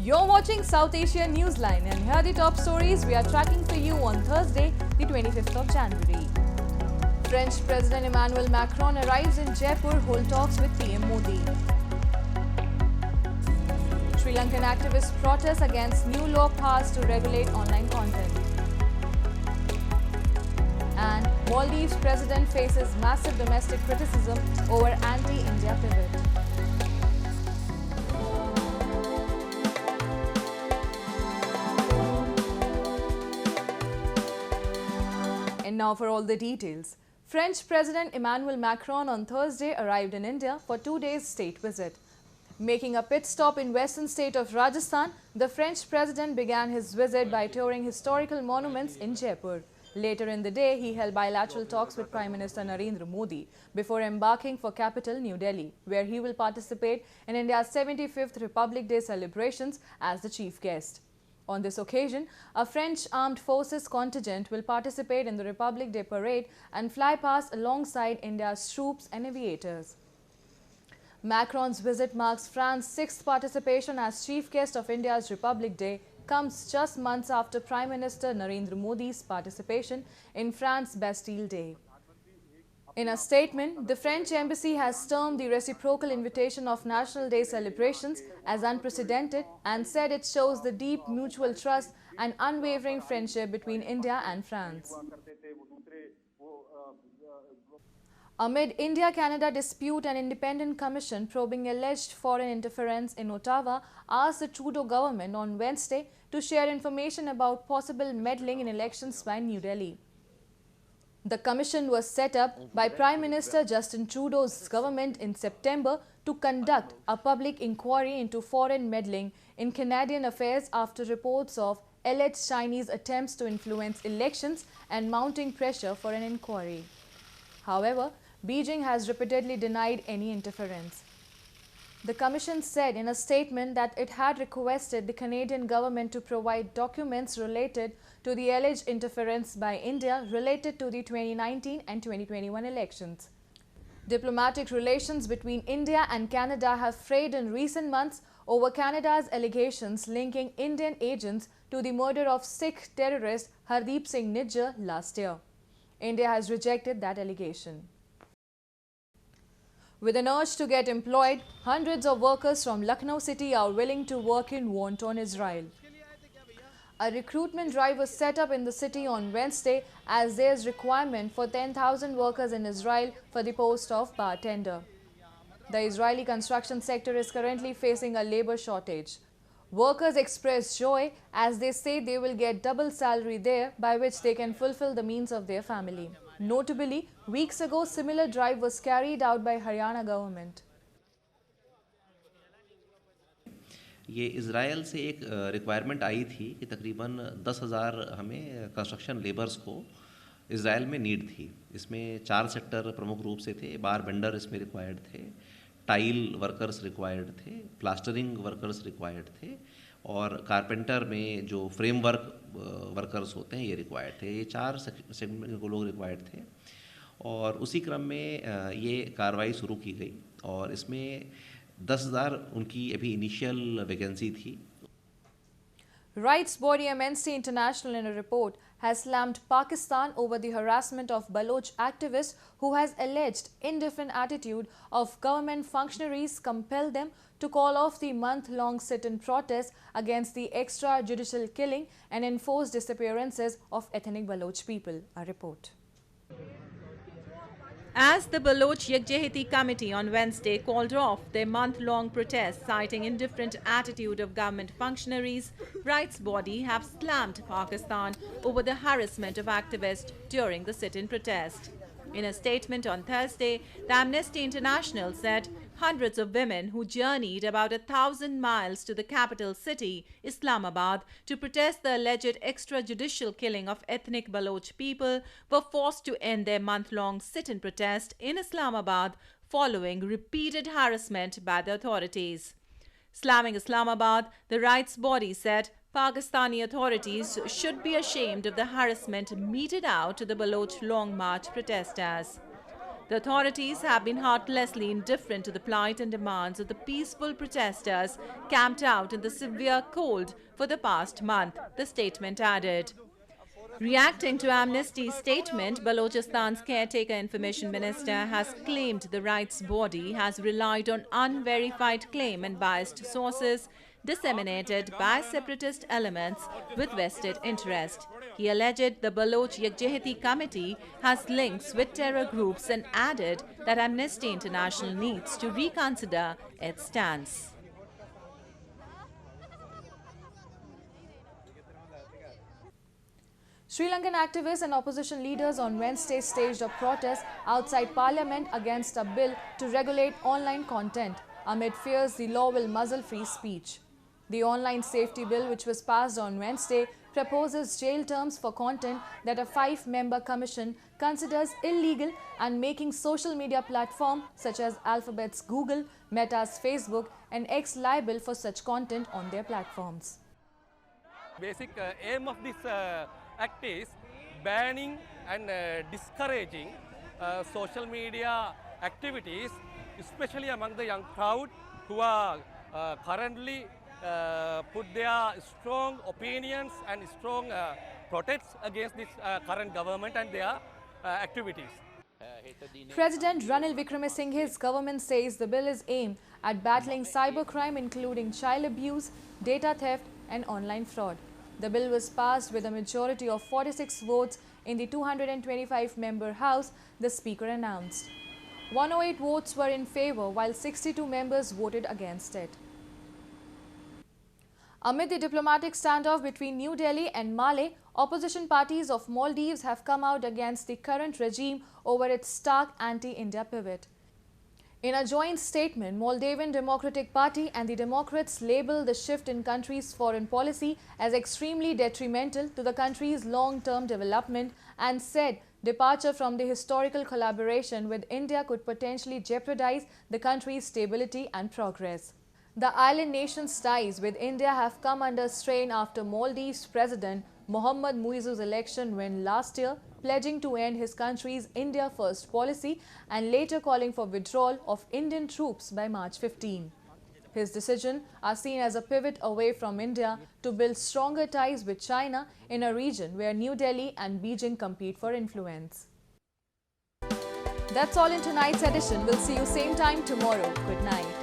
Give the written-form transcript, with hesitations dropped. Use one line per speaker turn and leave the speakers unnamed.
You're watching South Asia Newsline, and here are the top stories we are tracking for you on Thursday, the 25th of January. French President Emmanuel Macron arrives in Jaipur, hold talks with PMMODI. Sri Lankan activists protest against new law passed to regulate online content. And Maldives president faces massive domestic criticism over anti-India pivot. And now for all the details. French President Emmanuel Macron on Thursday arrived in India for 2 days state visit. Making a pit stop in western state of Rajasthan, the French president began his visit by touring historical monuments in Jaipur. Later in the day, he held bilateral talks with Prime Minister Narendra Modi before embarking for capital New Delhi, where he will participate in India's 75th Republic Day celebrations as the chief guest. On this occasion, a French armed forces contingent will participate in the Republic Day parade and fly past alongside India's troops and aviators. Macron's visit marks France's sixth participation as chief guest of India's Republic Day, comes just months after Prime Minister Narendra Modi's participation in France's Bastille Day. In a statement, the French embassy has termed the reciprocal invitation of National Day celebrations as unprecedented and said it shows the deep mutual trust and unwavering friendship between India and France. Amid India-Canada dispute, an independent commission probing alleged foreign interference in Ottawa asked the Trudeau government on Wednesday to share information about possible meddling in elections by New Delhi. The commission was set up by Prime Minister Justin Trudeau's government in September to conduct a public inquiry into foreign meddling in Canadian affairs after reports of alleged Chinese attempts to influence elections and mounting pressure for an inquiry. However, Beijing has repeatedly denied any interference. The commission said in a statement that it had requested the Canadian government to provide documents related to the alleged interference by India related to the 2019 and 2021 elections. Diplomatic relations between India and Canada have frayed in recent months over Canada's allegations linking Indian agents to the murder of Sikh terrorist Hardeep Singh Nijjar last year. India has rejected that allegation. With an urge to get employed, hundreds of workers from Lucknow city are willing to work in war-torn Israel. A recruitment drive was set up in the city on Wednesday as there is requirement for 10,000 workers in Israel for the post of bartender. The Israeli construction sector is currently facing a labor shortage. Workers express joy as they say they will get double salary there, by which they can fulfill the means of their family. Notably, weeks ago, similar drive was carried out by Haryana government.
ये Israel से एक requirement आई थी कि तकरीबन 10,000 हमें construction labours को Israel में need थी। इसमें 4 सेक्टर प्रमुख रूप से थे। बार बेंडर इसमें रिक्वायर्ड थे, टाइल वर्कर्स रिक्वायर्ड थे, प्लास्टरिंग वर्कर्स रिक्वायर्ड थे और कारपेंटर में जो फ्रेमवर्क वर्कर्स होते हैं ये रिक्वायर्ड थे। ये 4 सेगमेंट को लोग रिक्वायर्ड थे और उसी क्रम में ये कार्रवाई शुरू की गई और इसमें 10,000 उनकी अभी इनिशियल वैकेंसी थी।
Rights body Amnesty International in a report has slammed Pakistan over the harassment of Baloch activists who has alleged indifferent attitude of government functionaries compelled them to call off the month-long sit-in protest against the extrajudicial killing and enforced disappearances of ethnic Baloch people. A report.
As the Baloch Yagjahiti Committee on Wednesday called off their month-long protest citing indifferent attitude of government functionaries, rights body have slammed Pakistan over the harassment of activists during the sit-in protest. In a statement on Thursday, the Amnesty International said hundreds of women who journeyed about 1,000 miles to the capital city, Islamabad, to protest the alleged extrajudicial killing of ethnic Baloch people were forced to end their month-long sit-in protest in Islamabad following repeated harassment by the authorities. Slamming Islamabad, the rights body said Pakistani authorities should be ashamed of the harassment meted out to the Baloch Long March protesters. The authorities have been heartlessly indifferent to the plight and demands of the peaceful protesters camped out in the severe cold for the past month, the statement added. Reacting to Amnesty's statement, Balochistan's caretaker information minister has claimed the rights body has relied on unverified claim and biased sources disseminated by separatist elements with vested interest. He alleged the Baloch Yakjehati Committee has links with terror groups and added that Amnesty International needs to reconsider its stance.
Sri Lankan activists and opposition leaders on Wednesday staged a protest outside Parliament against a bill to regulate online content amid fears the law will muzzle free speech. The online safety bill, which was passed on Wednesday, proposes jail terms for content that a 5-member commission considers illegal and making social media platforms such as Alphabet's Google, Meta's Facebook and X liable for such content on their platforms.
Basic aim of this act is banning and discouraging social media activities, especially among the young crowd who are currently put their strong opinions and strong protests against this current government and their activities.
President Ranil Wickremesinghe's government says the bill is aimed at battling cybercrime including child abuse, data theft and online fraud. The bill was passed with a majority of 46 votes in the 225-member House, the Speaker announced. 108 votes were in favour while 62 members voted against it. Amid the diplomatic standoff between New Delhi and Malé, opposition parties of Maldives have come out against the current regime over its stark anti-India pivot. In a joint statement, Moldavian Democratic Party and the Democrats labelled the shift in country's foreign policy as extremely detrimental to the country's long-term development and said departure from the historical collaboration with India could potentially jeopardize the country's stability and progress. The island nation's ties with India have come under strain after Maldives President Mohammad Muizzu's election win last year, pledging to end his country's India First policy and later calling for withdrawal of Indian troops by March 15. His decision are seen as a pivot away from India to build stronger ties with China in a region where New Delhi and Beijing compete for influence. That's all in tonight's edition. We'll see you same time tomorrow. Good night.